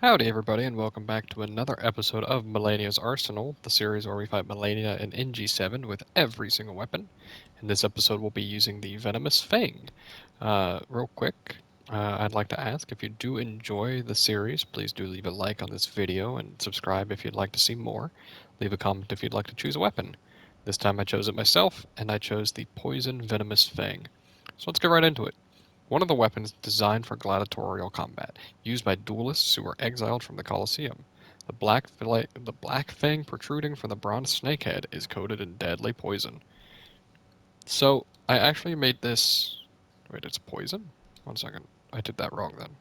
Howdy, everybody, and welcome back to another episode of Malenia's Arsenal, the series where we fight Malenia and NG7 with every single weapon. In this episode, we'll be using the Venomous Fang. Real quick, I'd like to ask if you do enjoy the series, please do leave a like on this video and subscribe if you'd like to see more. Leave a comment if you'd like to choose a weapon. This time I chose it myself, and I chose the Poison Venomous Fang. So let's get right into it. One of the weapons designed for gladiatorial combat, used by duelists who were exiled from the Colosseum. The black fang protruding from the bronze snake head is coated in deadly poison. So, I actually made this... Wait, it's poison? One second. I did that wrong then.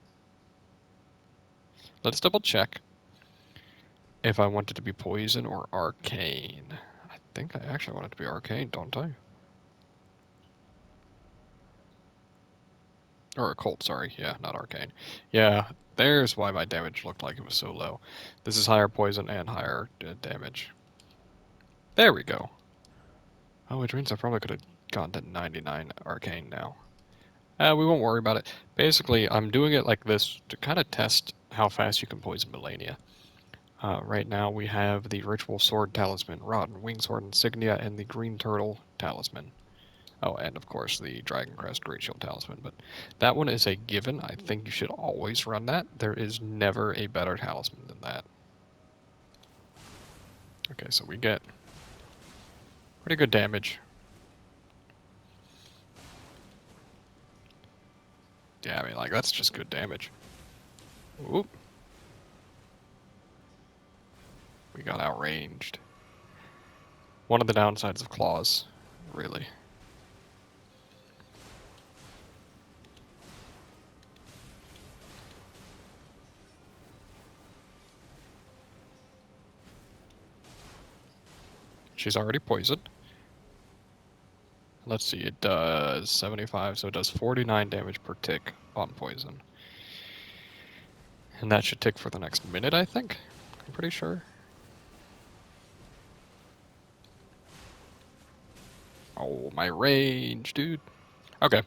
Let's double check if I want it to be poison or arcane. I think I actually want it to be arcane, don't I? Or occult, sorry. Yeah, not arcane. Yeah, there's why my damage looked like it was so low. This is higher poison and higher damage. There we go. Oh, which means I probably could have gone to 99 arcane now. We won't worry about it. Basically, I'm doing it like this to kind of test how fast you can poison Malenia. Right now we have the Ritual Sword Talisman, Rotten Wing Sword Insignia, and the Green Turtle Talisman. Oh, and of course the Dragon Crest Great Shield Talisman, but that one is a given. I think you should always run that. There is never a better talisman than that. Okay, so we get pretty good damage. Yeah, I mean, like, that's just good damage. Oop. We got outranged. One of the downsides of claws, really. She's already poisoned. Let's see, it does 75, so it does 49 damage per tick on poison. And that should tick for the next minute, I think. I'm pretty sure. Oh, my range, dude. Okay.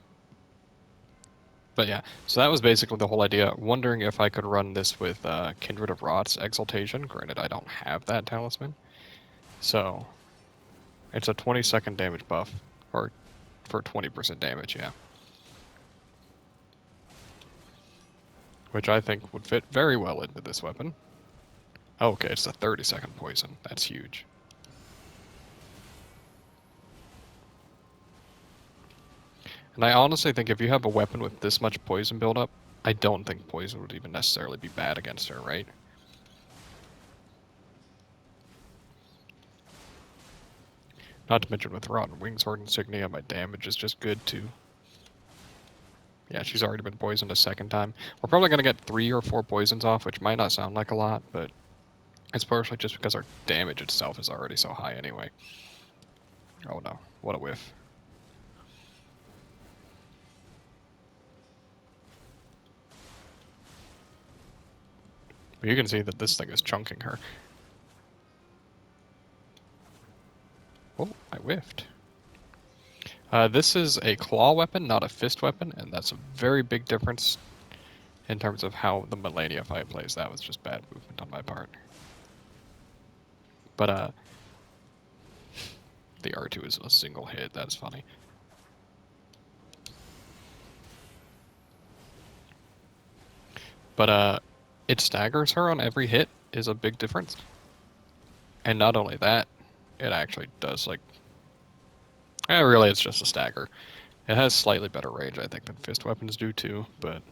But yeah, so that was basically the whole idea. Wondering if I could run this with Kindred of Rot's Exaltation. Granted, I don't have that talisman. So, it's a 20-second damage buff. Or for 20% damage, yeah. Which I think would fit very well into this weapon. Okay, it's a 30-second poison. That's huge. And I honestly think if you have a weapon with this much poison buildup, I don't think poison would even necessarily be bad against her, right? Not to mention with Rotten Wing Sword Insignia, my damage is just good too. Yeah, she's already been poisoned a second time. We're probably going to get 3 or 4 poisons off, which might not sound like a lot, but it's partially just because our damage itself is already so high anyway. Oh no, what a whiff. But you can see that this thing is chunking her. Oh, I whiffed. This is a claw weapon, not a fist weapon, and that's a very big difference in terms of how the Malenia fight plays. That was just bad movement on my part. But the R2 is a single hit. That's funny. But it staggers her on every hit is a big difference. And not only that, it actually does like. Really, it's just a stagger. It has slightly better range, I think, than fist weapons do too. But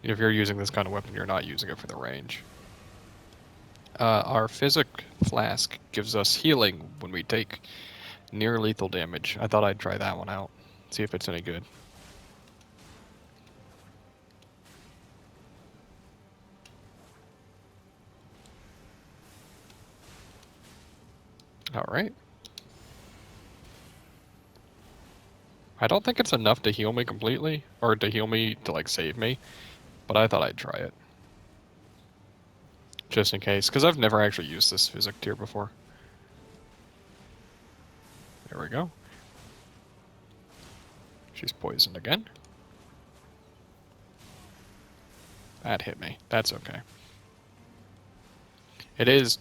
if you're using this kind of weapon, you're not using it for the range. Our Physic Flask gives us healing when we take near lethal damage. I thought I'd try that one out, see if it's any good. Alright. I don't think it's enough to heal me completely, or to heal me to, like, save me, but I thought I'd try it. Just in case, because I've never actually used this Physic tier before. There we go. She's poisoned again. That hit me. That's okay. It is...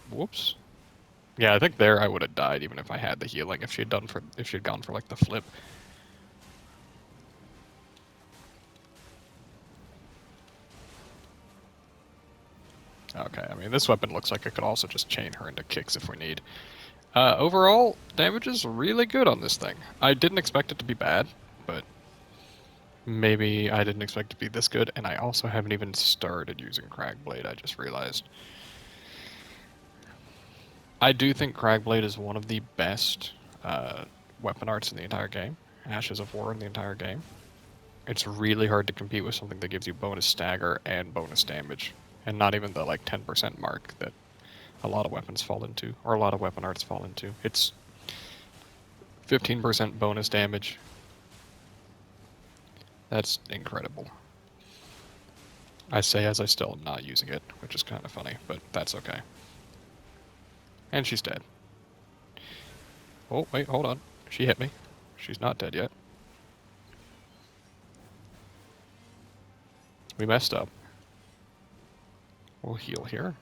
Whoops. Yeah, I think there I would have died even if I had the healing, if she'd gone for like the flip. Okay, I mean, this weapon looks like it could also just chain her into kicks if we need. Overall, damage is really good on this thing. I didn't expect it to be bad, but maybe I didn't expect it to be this good, and I also haven't even started using Cragblade, I just realized. I do think Cragblade is one of the best weapon arts in the entire game. Ashes of War in the entire game. It's really hard to compete with something that gives you bonus stagger and bonus damage, and not even the like 10% mark that a lot of weapons fall into, or a lot of weapon arts fall into. It's 15% bonus damage. That's incredible. I say as I still am not using it, which is kind of funny, but that's okay. And she's dead. Oh, wait, hold on. She hit me. She's not dead yet. We messed up. We'll heal here.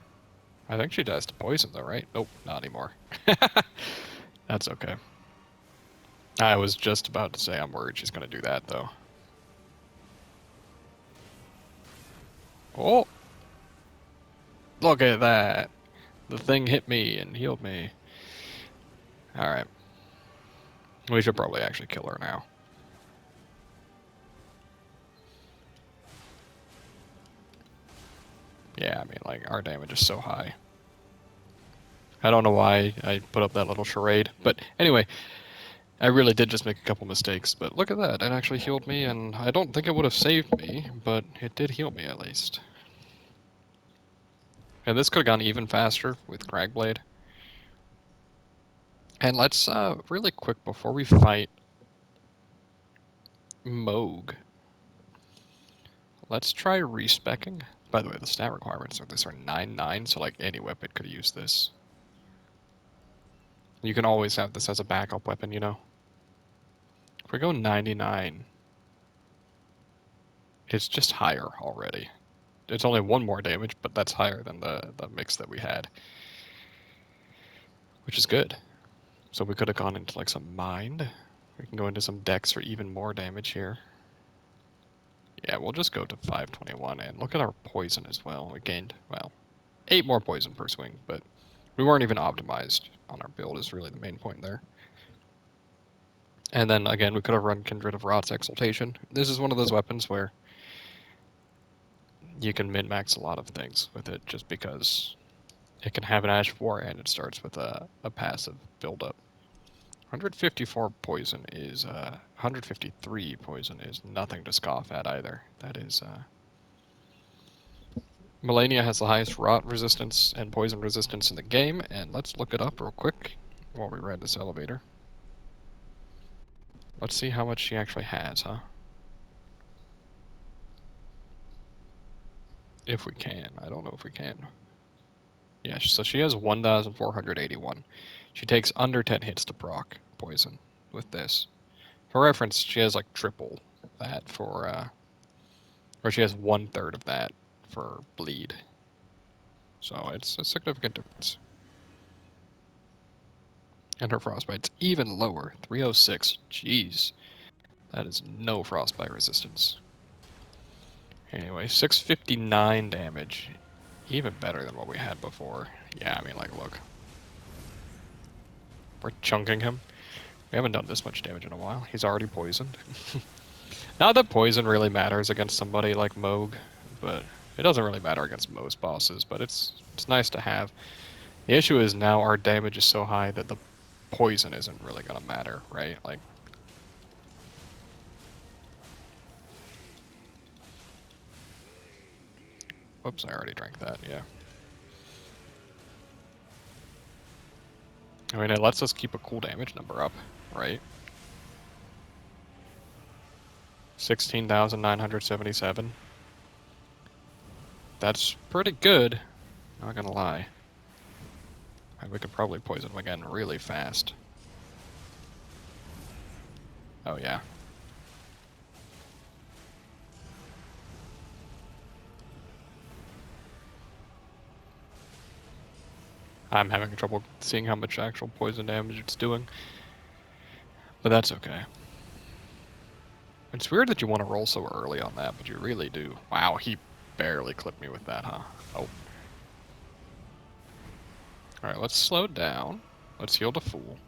I think she dies to poison though, right? Nope, not anymore. That's okay. I was just about to say I'm worried she's going to do that though. Oh! Look at that! The thing hit me and healed me. Alright. We should probably actually kill her now. Yeah, I mean, like, our damage is so high. I don't know why I put up that little charade, but anyway, I really did just make a couple mistakes, but look at that, it actually healed me, and I don't think it would have saved me, but it did heal me at least. And this could have gone even faster with Cragblade. And let's, really quick, before we fight Moog, let's try respecking. By the way, the stat requirements of this are 9/9, so like any weapon could use this. You can always have this as a backup weapon, you know? If we go 99, it's just higher already. It's only one more damage, but that's higher than the mix that we had. Which is good. So we could have gone into like some mind. We can go into some decks for even more damage here. Yeah, we'll just go to 521 and look at our poison as well. We gained, well, 8 more poison per swing, but we weren't even optimized on our build is really the main point there. And then again, we could have run Kindred of Rot's Exaltation. This is one of those weapons where you can min-max a lot of things with it just because it can have an Ash of War and it starts with a passive build-up. 154 poison is, 153 poison is nothing to scoff at either. That is, Malenia has the highest rot resistance and poison resistance in the game, and let's look it up real quick while we ride this elevator. Let's see how much she actually has, huh? If we can. I don't know if we can. Yeah, so she has 1,481. She takes under 10 hits to proc poison with this. For reference, she has like triple that for, or she has 1/3 of that for bleed. So it's a significant difference. And her frostbite's even lower, 306. Jeez, that is no frostbite resistance. Anyway, 659 damage. Even better than what we had before. Yeah, I mean, like, look. We're chunking him. We haven't done this much damage in a while. He's already poisoned. Not that poison really matters against somebody like Moog, but it doesn't really matter against most bosses, but it's nice to have. The issue is now our damage is so high that the poison isn't really gonna matter, right? Like, whoops, I already drank that, yeah. I mean, it lets us keep a cool damage number up, right? 16,977. That's pretty good, not gonna lie. And we could probably poison him again really fast. Oh yeah. I'm having trouble seeing how much actual poison damage it's doing. But that's okay. It's weird that you want to roll so early on that, but you really do. Wow, he barely clipped me with that, huh? Oh. Alright, let's slow down. Let's heal the fool.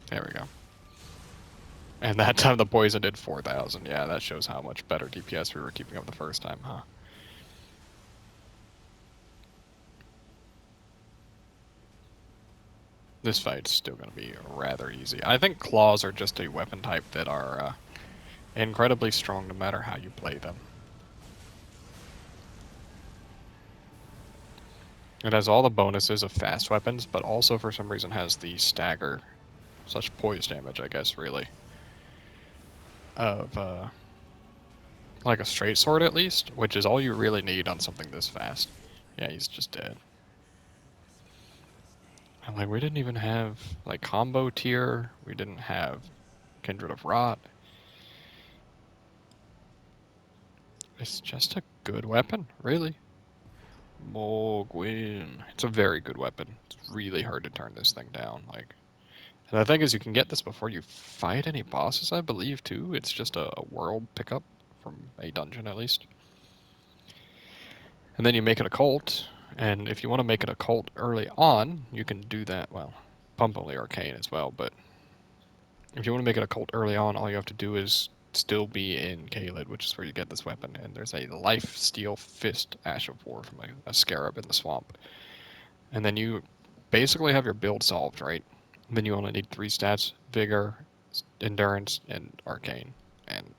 There we go. And that time the poison did 4,000. Yeah, that shows how much better DPS we were keeping up the first time, huh? This fight's still going to be rather easy. I think claws are just a weapon type that are incredibly strong no matter how you play them. It has all the bonuses of fast weapons, but also for some reason has the stagger, such poise damage, I guess, really, of like a straight sword at least, which is all you really need on something this fast. Yeah, he's just dead. And like, we didn't even have like combo tier. We didn't have Kindred of Rot. It's just a good weapon, really. Mogwin. It's a very good weapon. It's really hard to turn this thing down. Like, and the thing is, you can get this before you fight any bosses, I believe, too. It's just a world pickup from a dungeon, at least. And then you make it a cult, and if you want to make it a cult early on, you can do that. Well, pump only arcane as well, but if you want to make it a cult early on, all you have to do is still be in Caelid, which is where you get this weapon. And there's a life steel fist Ash of War from a scarab in the swamp. And then you basically have your build solved, right? And then you only need 3 stats: Vigor, Endurance, and Arcane. And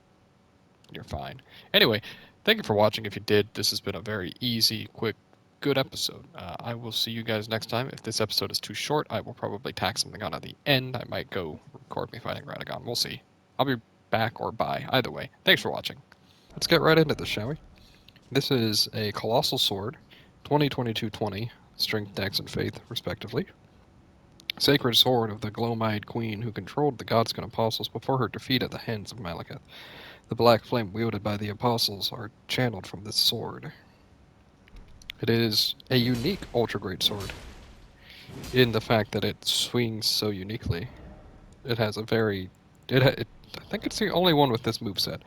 you're fine. Anyway, thank you for watching. If you did, this has been a very easy, quick, good episode. I will see you guys next time. If this episode is too short, I will probably tack something on at the end. I might go record me fighting Radagon. We'll see. I'll be back or bye. Either way, thanks for watching. Let's get right into this, shall we? This is a colossal sword, 20-22-20, strength, dex, and faith, respectively. Sacred sword of the glow-eyed queen who controlled the godskin apostles before her defeat at the hands of Malekith. The black flame wielded by the apostles are channeled from this sword. It is a unique ultra great sword in the fact that it swings so uniquely. It has a very... I think it's the only one with this moveset.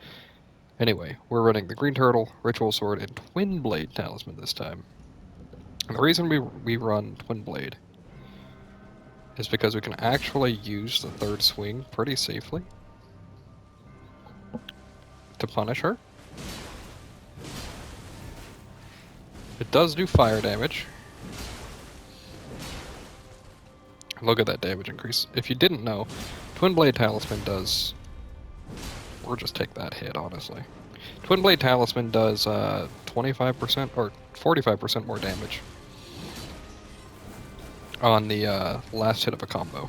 Anyway, we're running the Green Turtle, Ritual Sword, and Twin Blade Talisman this time. And the reason we run Twin Blade is because we can actually use the third swing pretty safely to punish her. It does do fire damage. Look at that damage increase. If you didn't know, Twin Blade Talisman does... Or just take that hit, honestly. Twin Blade Talisman does 25% or 45% more damage on the last hit of a combo.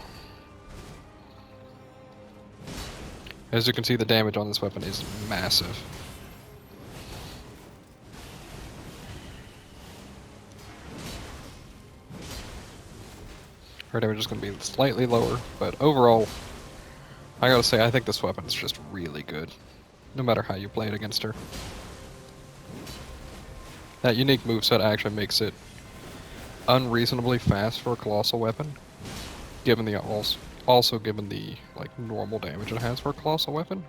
As you can see, the damage on this weapon is massive. Her damage is going to be slightly lower, but overall, I gotta say, I think this weapon is just really good, no matter how you play it against her. That unique moveset actually makes it unreasonably fast for a colossal weapon, given the also given the like normal damage it has for a colossal weapon.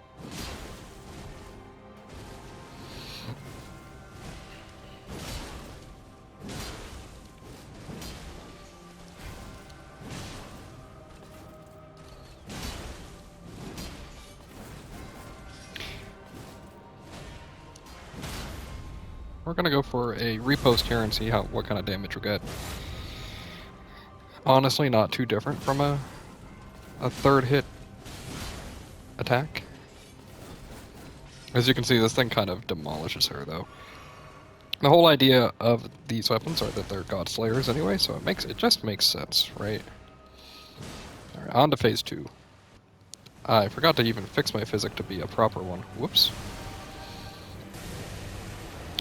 We're gonna go for a repost here and see what kind of damage we get. Honestly, not too different from a third hit attack. As you can see, this thing kind of demolishes her, though. The whole idea of these weapons are that they're Godslayers anyway, so it just makes sense, right? Alright, on to phase 2. I forgot to even fix my physic to be a proper one. Whoops.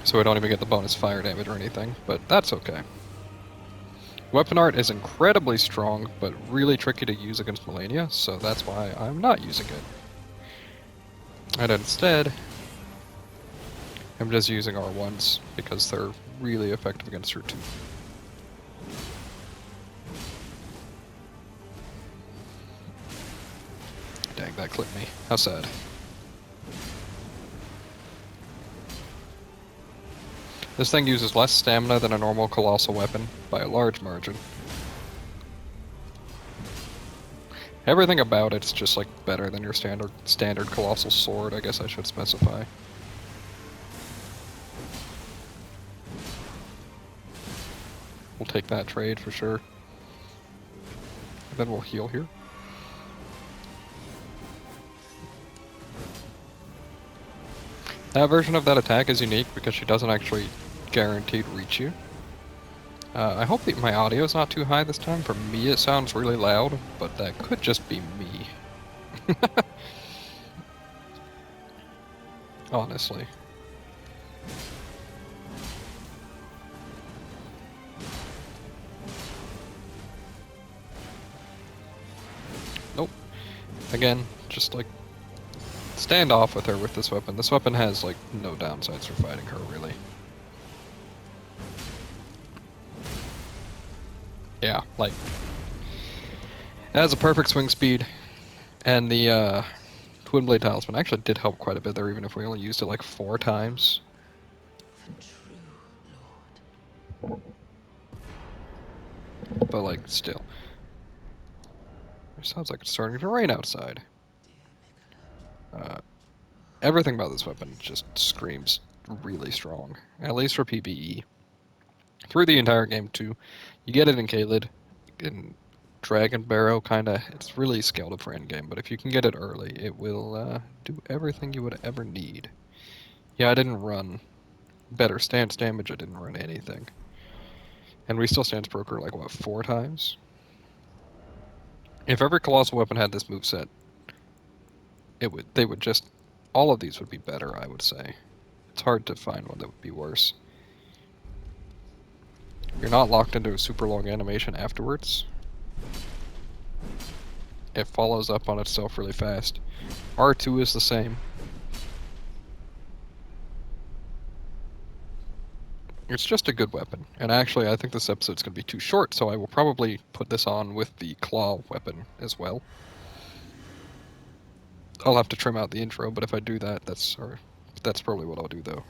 So I don't even get the bonus fire damage or anything, but that's okay. Weapon art is incredibly strong, but really tricky to use against Malenia, so that's why I'm not using it. And instead, I'm just using R1s because they're really effective against her too. Dang, that clipped me. How sad. This thing uses less stamina than a normal colossal weapon by a large margin. Everything about it's just like better than your standard colossal sword, I guess I should specify. We'll take that trade for sure. And then we'll heal here. That version of that attack is unique because she doesn't actually guaranteed reach you. I hope that my audio is not too high this time. For me it sounds really loud, but that could just be me. Honestly. Nope. Again, just like stand off with her with this weapon. This weapon has like no downsides for fighting her, really. Yeah, like it has a perfect swing speed, and the Twin Blade Talisman actually did help quite a bit there, even if we only used it like 4 times. But like, still. It sounds like it's starting to rain outside. Everything about this weapon just screams really strong, at least for PvE. Through the entire game too. You get it in Caelid, in Dragon Barrow, kinda. It's really scaled up for endgame, but if you can get it early, it will do everything you would ever need. Yeah, I didn't run better stance damage, I didn't run anything. And we still stance broke her like, what, 4 times? If every colossal weapon had this moveset, they would just, all of these would be better, I would say. It's hard to find one that would be worse. You're not locked into a super long animation afterwards. It follows up on itself really fast. R2 is the same. It's just a good weapon. And actually, I think this episode's going to be too short, so I will probably put this on with the claw weapon as well. I'll have to trim out the intro, but if I do that, that's probably what I'll do, though.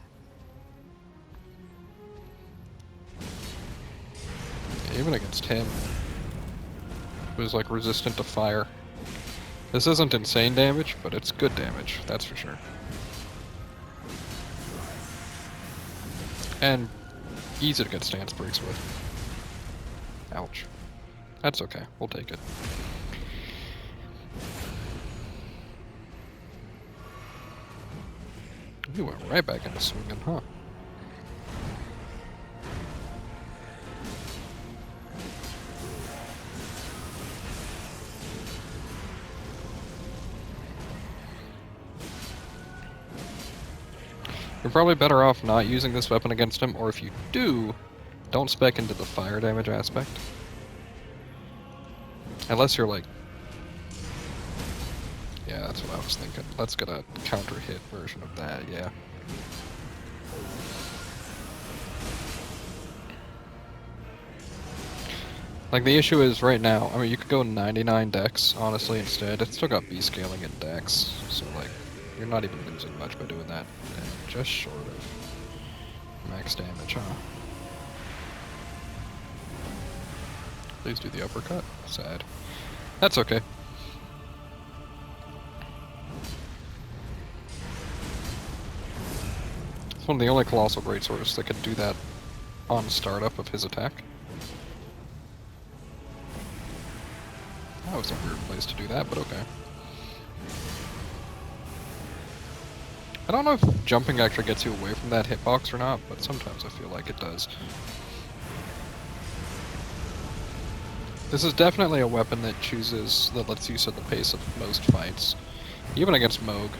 Even against him, who's like resistant to fire. This isn't insane damage, but it's good damage, that's for sure. And easy to get stance breaks with. Ouch. That's okay, we'll take it. We went right back into swinging, huh? You're probably better off not using this weapon against him, or if you do, don't spec into the fire damage aspect. Unless you're like... Yeah, that's what I was thinking. Let's get a counter hit version of that, yeah. Like, the issue is right now, I mean, you could go 99 dex, honestly, instead. It's still got B scaling in dex, so like, you're not even losing much by doing that. And just short of max damage, huh? Please do the uppercut. Sad. That's okay. It's one of the only colossal greatswords that could do that on startup of his attack. That was a weird place to do that, but okay. I don't know if jumping actually gets you away from that hitbox or not, but sometimes I feel like it does. This is definitely a weapon that lets you set the pace of most fights, even against Moog,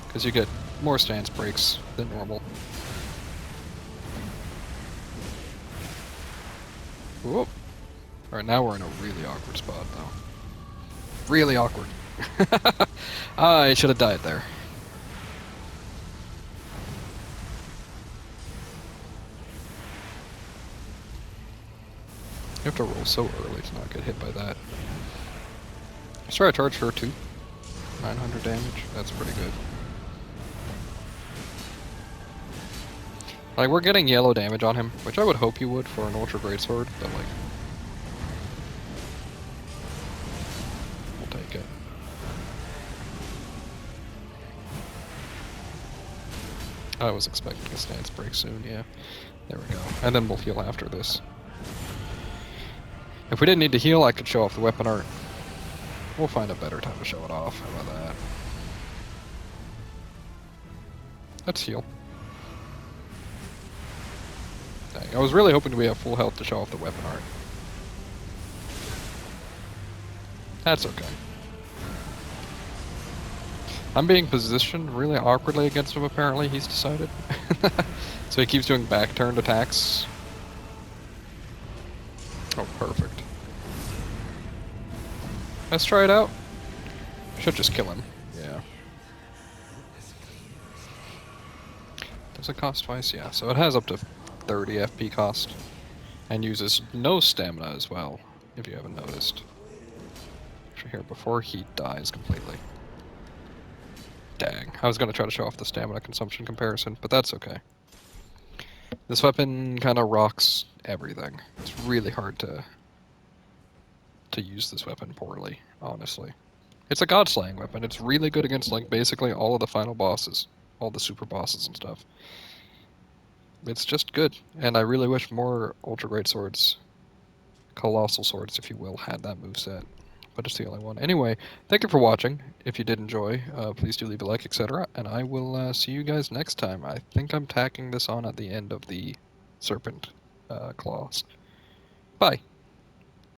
because you get more stance breaks than normal. Whoop. Alright, now we're in a really awkward spot, though. Really awkward. I should have died there. have to roll so early to not get hit by that. Let's try to charge her too. 900 damage. That's pretty good. Like, we're getting yellow damage on him, which I would hope you would for an Ultra Greatsword, but like... we'll take it. I was expecting a stance break soon, yeah. There we go. And then we'll heal after this. If we didn't need to heal, I could show off the weapon art. We'll find a better time to show it off. How about that? Let's heal. Dang, I was really hoping to be at full health to show off the weapon art. That's okay. I'm being positioned really awkwardly against him, apparently, he's decided. So he keeps doing back-turned attacks. Oh, perfect. Let's try it out. Should just kill him. Yeah. Does it cost twice? Yeah, so it has up to 30 FP cost. And uses no stamina as well, if you haven't noticed. Actually, here, before he dies completely. Dang, I was going to try to show off the stamina consumption comparison, but that's okay. This weapon kind of rocks everything. It's really hard to use this weapon poorly, honestly. It's a god-slaying weapon. It's really good against, like, basically all of the final bosses. All the super bosses and stuff. It's just good. And I really wish more Ultra Great Swords, colossal swords, if you will, had that moveset. But it's the only one. Anyway, thank you for watching. If you did enjoy, please do leave a like, etc. And I will see you guys next time. I think I'm tacking this on at the end of the serpent claws. Bye.